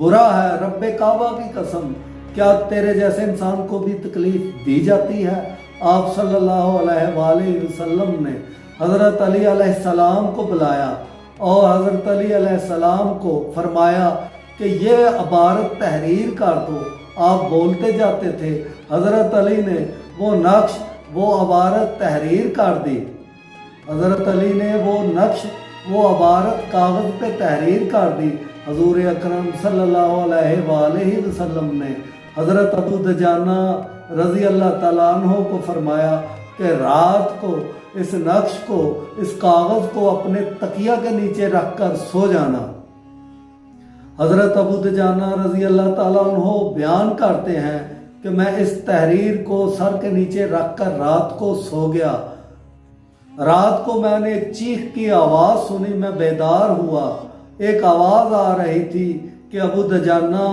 برا ہے رب کعبہ کی قسم، کیا تیرے جیسے انسان کو بھی تکلیف دی جاتی ہے؟ آپ صلی اللہ علیہ وآلہ وسلم نے حضرت علی علیہ السلام کو بلایا اور حضرت علی علیہ السلام کو فرمایا کہ یہ عبارت تحریر کر دو۔ آپ بولتے جاتے تھے، حضرت علی نے وہ نقش، وہ عبارت تحریر کر دی۔ حضرت علی نے وہ نقش، وہ عبارت کاغذ پہ تحریر کر دی۔ حضور اکرم صلی اللہ علیہ وآلہ وسلم نے حضرت ابو دجانہ رضی اللہ تعالیٰ عنہ کو فرمایا کہ رات کو اس نقش کو، اس کاغذ کو اپنے تکیہ کے نیچے رکھ کر سو جانا۔ حضرت ابو دجانہ رضی اللہ تعالیٰ عنہ بیان کرتے ہیں کہ میں اس تحریر کو سر کے نیچے رکھ کر رات کو سو گیا۔ رات کو میں نے ایک چیخ کی آواز سنی، میں بیدار ہوا۔ ایک آواز آ رہی تھی کہ ابو دجانہ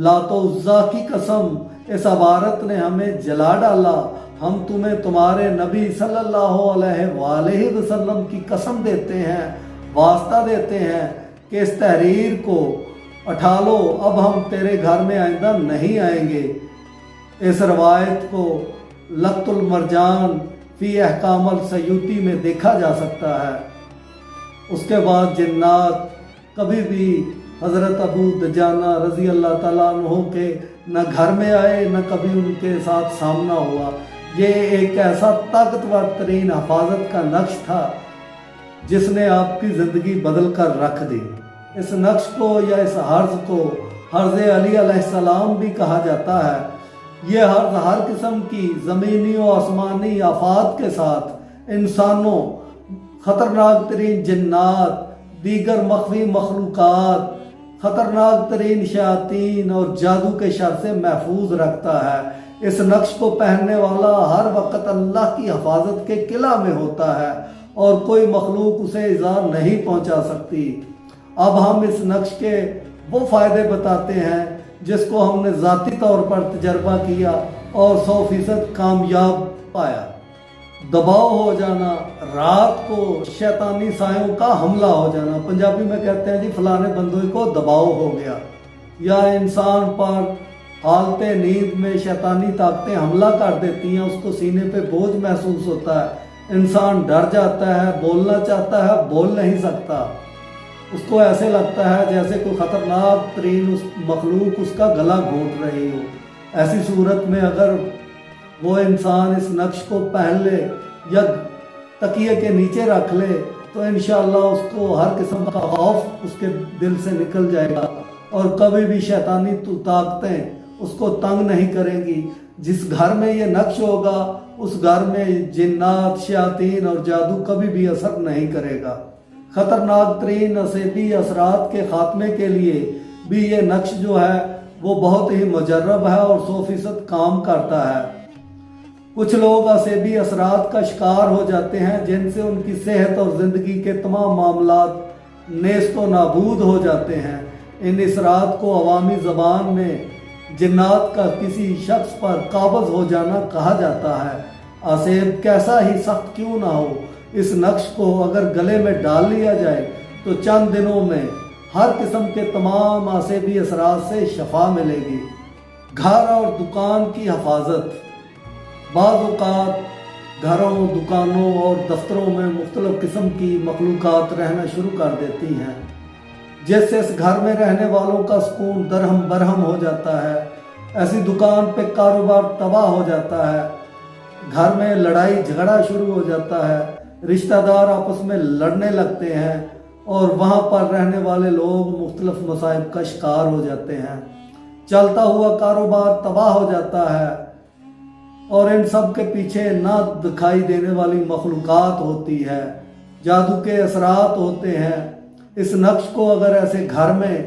لات و عزا کی قسم، اس عبارت نے ہمیں جلا ڈالا، ہم تمہیں تمہارے نبی صلی اللہ علیہ وآلہ وسلم کی قسم دیتے ہیں، واسطہ دیتے ہیں کہ اس تحریر کو اٹھا لو، اب ہم تیرے گھر میں آئندہ نہیں آئیں گے۔ اس روایت کو لقط المرجان فی احکام السیوطی میں دیکھا جا سکتا ہے۔ اس کے بعد جنات کبھی بھی حضرت ابو دجانہ رضی اللہ تعالیٰ عنہ کے نہ گھر میں آئے، نہ کبھی ان کے ساتھ سامنا ہوا۔ یہ ایک ایسا طاقتور ترین حفاظت کا نقش تھا جس نے آپ کی زندگی بدل کر رکھ دی۔ اس نقش کو یا اس حرز کو حرز علی علیہ السلام بھی کہا جاتا ہے۔ یہ حرز ہر قسم کی زمینی و آسمانی آفات کے ساتھ انسانوں، خطرناک ترین جنات، دیگر مخفی مخلوقات، خطرناک ترین شیاطین اور جادو کے شر سے محفوظ رکھتا ہے۔ اس نقش کو پہننے والا ہر وقت اللہ کی حفاظت کے قلعہ میں ہوتا ہے اور کوئی مخلوق اسے ایذا نہیں پہنچا سکتی۔ اب ہم اس نقش کے وہ فائدے بتاتے ہیں جس کو ہم نے ذاتی طور پر تجربہ کیا اور 100% کامیاب پایا۔ دباؤ ہو جانا، رات کو شیطانی سایوں کا حملہ ہو جانا۔ پنجابی میں کہتے ہیں جی فلانے بندوئی کو دباؤ ہو گیا، یا انسان پر حالت نیند میں شیطانی طاقتیں حملہ کر دیتی ہیں، اس کو سینے پہ بوجھ محسوس ہوتا ہے، انسان ڈر جاتا ہے، بولنا چاہتا ہے، بول نہیں سکتا، اس کو ایسے لگتا ہے جیسے کوئی خطرناک ترین اس مخلوق اس کا گلا گھونٹ رہی ہو۔ ایسی صورت میں اگر وہ انسان اس نقش کو پہن لے یا تکیے کے نیچے رکھ لے تو انشاءاللہ اس کو ہر قسم کا خوف اس کے دل سے نکل جائے گا اور کبھی بھی شیطانی طاقتیں اس کو تنگ نہیں کریں گی۔ جس گھر میں یہ نقش ہوگا اس گھر میں جنات، شیاطین اور جادو کبھی بھی اثر نہیں کرے گا۔ خطرناک ترین نصیبی اثرات کے خاتمے کے لیے بھی یہ نقش جو ہے وہ بہت ہی مجرب ہے اور 100% کام کرتا ہے۔ کچھ لوگ عصبی اثرات کا شکار ہو جاتے ہیں جن سے ان کی صحت اور زندگی کے تمام معاملات نیست و نابود ہو جاتے ہیں۔ ان اثرات کو عوامی زبان میں جنات کا کسی شخص پر قابض ہو جانا کہا جاتا ہے۔ عصب کیسا ہی سخت کیوں نہ ہو، اس نقش کو اگر گلے میں ڈال لیا جائے تو چند دنوں میں ہر قسم کے تمام عصبی اثرات سے شفا ملے گی۔ گھر اور دکان کی حفاظت۔ بعض اوقات گھروں، دکانوں اور دفتروں میں مختلف قسم کی مخلوقات رہنا شروع کر دیتی ہیں جس سے اس گھر میں رہنے والوں کا سکون درہم برہم ہو جاتا ہے۔ ایسی دکان پہ کاروبار تباہ ہو جاتا ہے، گھر میں لڑائی جھگڑا شروع ہو جاتا ہے، رشتہ دار آپس میں لڑنے لگتے ہیں اور وہاں پر رہنے والے لوگ مختلف مصائب کا شکار ہو جاتے ہیں۔ چلتا ہوا کاروبار تباہ ہو جاتا ہے اور ان سب کے پیچھے نہ دکھائی دینے والی مخلوقات ہوتی ہے، جادو کے اثرات ہوتے ہیں۔ اس نقش کو اگر ایسے گھر میں،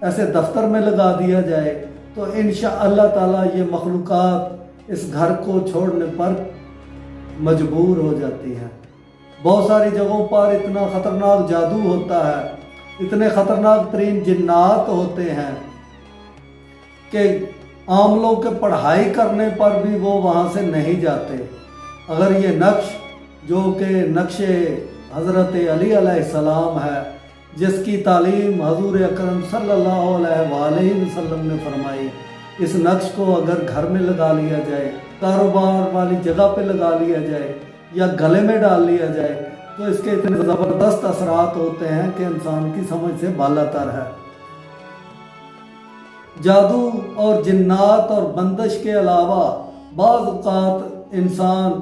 ایسے دفتر میں لگا دیا جائے تو انشاءاللہ تعالیٰ یہ مخلوقات اس گھر کو چھوڑنے پر مجبور ہو جاتی ہیں۔ بہت ساری جگہوں پر اتنا خطرناک جادو ہوتا ہے، اتنے خطرناک ترین جنات ہوتے ہیں کہ عام لوگ کے پڑھائی کرنے پر بھی وہ وہاں سے نہیں جاتے۔ اگر یہ نقش جو کہ نقش حضرت علی علیہ السلام ہے، جس کی تعلیم حضور اکرم صلی اللہ علیہ وسلم نے فرمائی۔ اس نقش کو اگر گھر میں لگا لیا جائے، کاروبار والی جگہ پہ لگا لیا جائے یا گلے میں ڈال لیا جائے تو اس کے اتنے زبردست اثرات ہوتے ہیں کہ انسان کی سمجھ سے بالا تر ہے۔ جادو اور جنات اور بندش کے علاوہ بعض اوقات انسان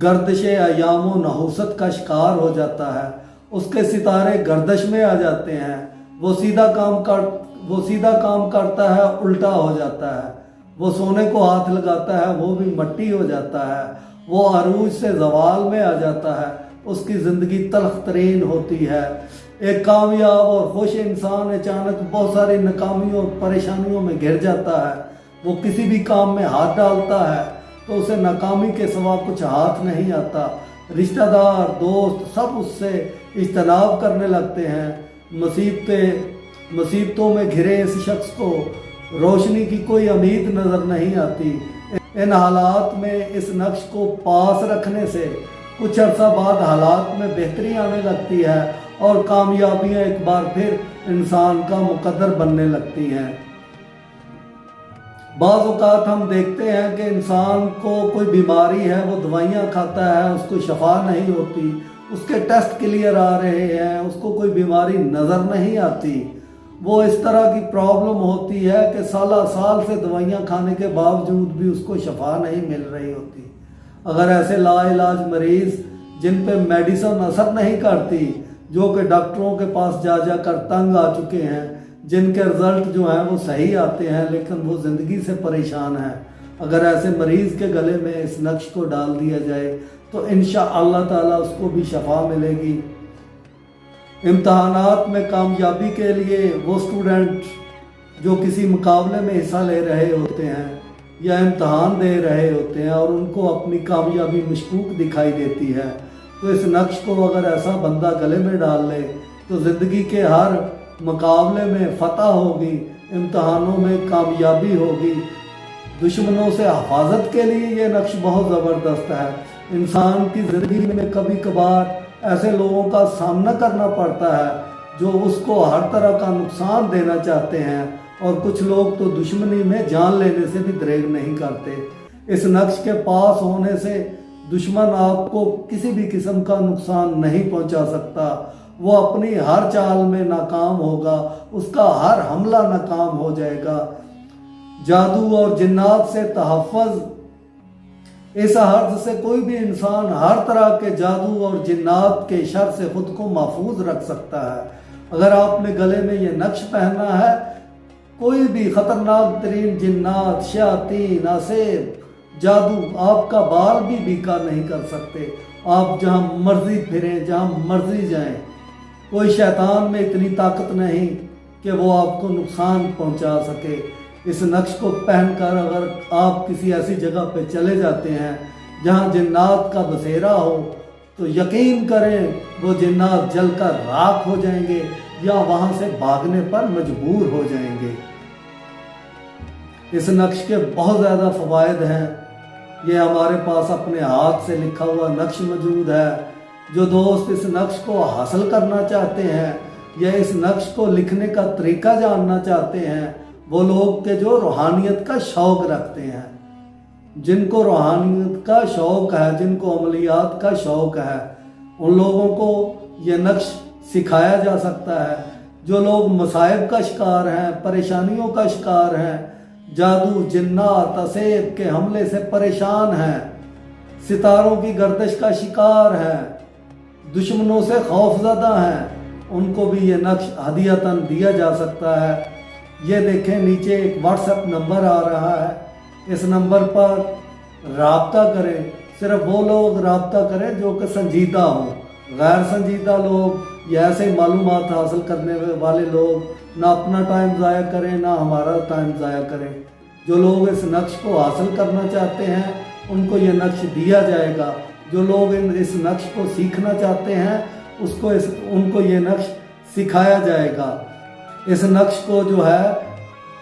گردش ایام و نحوست کا شکار ہو جاتا ہے، اس کے ستارے گردش میں آ جاتے ہیں، وہ سیدھا کام کرتا ہے الٹا ہو جاتا ہے، وہ سونے کو ہاتھ لگاتا ہے وہ بھی مٹی ہو جاتا ہے، وہ عروج سے زوال میں آ جاتا ہے، اس کی زندگی تلخ ترین ہوتی ہے۔ ایک کامیاب اور خوش انسان اچانک بہت ساری ناکامیوں اور پریشانیوں میں گھر جاتا ہے، وہ کسی بھی کام میں ہاتھ ڈالتا ہے تو اسے ناکامی کے سوا کچھ ہاتھ نہیں آتا، رشتہ دار دوست سب اس سے اجتناب کرنے لگتے ہیں، مصیبتوں میں گھرے اس شخص کو روشنی کی کوئی امید نظر نہیں آتی۔ ان حالات میں اس نقش کو پاس رکھنے سے کچھ عرصہ بعد حالات میں بہتری آنے لگتی ہے اور کامیابیاں ایک بار پھر انسان کا مقدر بننے لگتی ہیں۔ بعض اوقات ہم دیکھتے ہیں کہ انسان کو کوئی بیماری ہے، وہ دوائیاں کھاتا ہے، اس کو شفا نہیں ہوتی، اس کے ٹیسٹ کلیئر آ رہے ہیں، اس کو کوئی بیماری نظر نہیں آتی، وہ اس طرح کی پرابلم ہوتی ہے کہ سالہ سال سے دوائیاں کھانے کے باوجود بھی اس کو شفا نہیں مل رہی ہوتی۔ اگر ایسے لا علاج مریض جن پہ میڈیسن اثر نہیں کرتی، جو کہ ڈاکٹروں کے پاس جا جا کر تنگ آ چکے ہیں، جن کے رزلٹ جو ہیں وہ صحیح آتے ہیں لیکن وہ زندگی سے پریشان ہیں، اگر ایسے مریض کے گلے میں اس نقش کو ڈال دیا جائے تو انشاءاللہ تعالیٰ اس کو بھی شفا ملے گی۔ امتحانات میں کامیابی کے لیے وہ اسٹوڈنٹ جو کسی مقابلے میں حصہ لے رہے ہوتے ہیں یا امتحان دے رہے ہوتے ہیں اور ان کو اپنی کامیابی مشکوک دکھائی دیتی ہے، تو اس نقش کو اگر ایسا بندہ گلے میں ڈال لے تو زندگی کے ہر مقابلے میں فتح ہوگی، امتحانوں میں کامیابی ہوگی۔ دشمنوں سے حفاظت کے لیے یہ نقش بہت زبردست ہے۔ انسان کی زندگی میں کبھی کبھار ایسے لوگوں کا سامنا کرنا پڑتا ہے جو اس کو ہر طرح کا نقصان دینا چاہتے ہیں، اور کچھ لوگ تو دشمنی میں جان لینے سے بھی دریغ نہیں کرتے۔ اس نقش کے پاس ہونے سے دشمن آپ کو کسی بھی قسم کا نقصان نہیں پہنچا سکتا، وہ اپنی ہر چال میں ناکام ہوگا، اس کا ہر حملہ ناکام ہو جائے گا۔ جادو اور جنات سے تحفظ، اس حرض سے کوئی بھی انسان ہر طرح کے جادو اور جنات کے شر سے خود کو محفوظ رکھ سکتا ہے۔ اگر آپ نے گلے میں یہ نقش پہنا ہے، کوئی بھی خطرناک ترین جنات، شیاطین، عصیب، جادو آپ کا بال بھی بیکار نہیں کر سکتے۔ آپ جہاں مرضی پھریں، جہاں مرضی جائیں، کوئی شیطان میں اتنی طاقت نہیں کہ وہ آپ کو نقصان پہنچا سکے۔ اس نقش کو پہن کر اگر آپ کسی ایسی جگہ پہ چلے جاتے ہیں جہاں جنات کا بسیرا ہو تو یقین کریں وہ جنات جل کر راکھ ہو جائیں گے یا وہاں سے بھاگنے پر مجبور ہو جائیں گے۔ اس نقش کے بہت زیادہ فوائد ہیں۔ یہ ہمارے پاس اپنے ہاتھ سے لکھا ہوا نقش موجود ہے۔ جو دوست اس نقش کو حاصل کرنا چاہتے ہیں یا اس نقش کو لکھنے کا طریقہ جاننا چاہتے ہیں، وہ لوگ کہ جو روحانیت کا شوق رکھتے ہیں، جن کو روحانیت کا شوق ہے، جن کو عملیات کا شوق ہے، ان لوگوں کو یہ نقش سکھایا جا سکتا ہے۔ جو لوگ مصائب کا شکار ہیں، پریشانیوں کا شکار ہیں، جادو، جنات، عصیب کے حملے سے پریشان ہیں، ستاروں کی گردش کا شکار ہیں، دشمنوں سے خوف زدہ ہیں، ان کو بھی یہ نقش ہدیۃً دیا جا سکتا ہے۔ یہ دیکھیں نیچے ایک واٹس ایپ نمبر آ رہا ہے، اس نمبر پر رابطہ کریں۔ صرف وہ لوگ رابطہ کریں جو کہ سنجیدہ ہوں، غیر سنجیدہ لوگ یا ایسے معلومات حاصل کرنے والے لوگ نہ اپنا ٹائم ضائع کریں نہ ہمارا ٹائم ضائع کریں۔ جو لوگ اس نقش کو حاصل کرنا چاہتے ہیں ان کو یہ نقش دیا جائے گا۔ جو لوگ اس نقش کو سیکھنا چاہتے ہیں ان کو یہ نقش سکھایا جائے گا۔ اس نقش کو جو ہے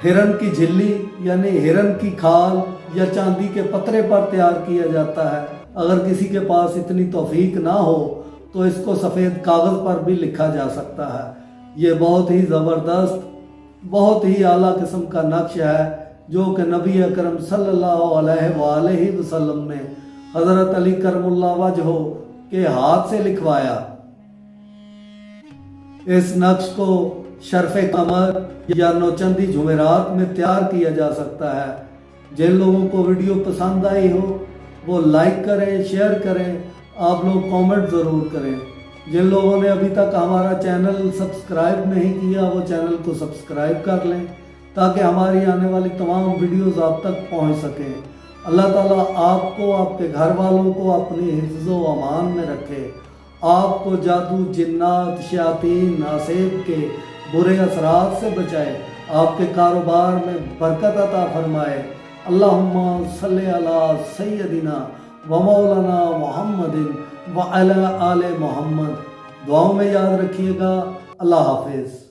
ہرن کی جھلی یعنی ہرن کی کھال یا چاندی کے پترے پر تیار کیا جاتا ہے۔ اگر کسی کے پاس اتنی توفیق نہ ہو تو اس کو سفید کاغذ پر بھی لکھا جا سکتا ہے۔ یہ بہت ہی زبردست، بہت ہی اعلیٰ قسم کا نقش ہے جو کہ نبی اکرم صلی اللہ علیہ وآلہ وسلم نے حضرت علی کرم اللہ وجہہ کے ہاتھ سے لکھوایا۔ اس نقش کو شرف قمر یا نوچندی جمعرات میں تیار کیا جا سکتا ہے۔ جن لوگوں کو ویڈیو پسند آئی ہو وہ لائک کریں، شیئر کریں، آپ لوگ کامنٹ ضرور کریں۔ جن لوگوں نے ابھی تک ہمارا چینل سبسکرائب نہیں کیا وہ چینل کو سبسکرائب کر لیں تاکہ ہماری آنے والی تمام ویڈیوز آپ تک پہنچ سکیں۔ اللہ تعالیٰ آپ کو، آپ کے گھر والوں کو اپنی حفظ و امان میں رکھے، آپ کو جادو، جنات، شیاطین، ناسیب کے برے اثرات سے بچائے، آپ کے کاروبار میں برکت عطا فرمائے۔ اللہم صلی علی سیدنا و مولانا محمد وعلی آل محمد۔ دعاؤں میں یاد رکھیے گا۔ اللہ حافظ۔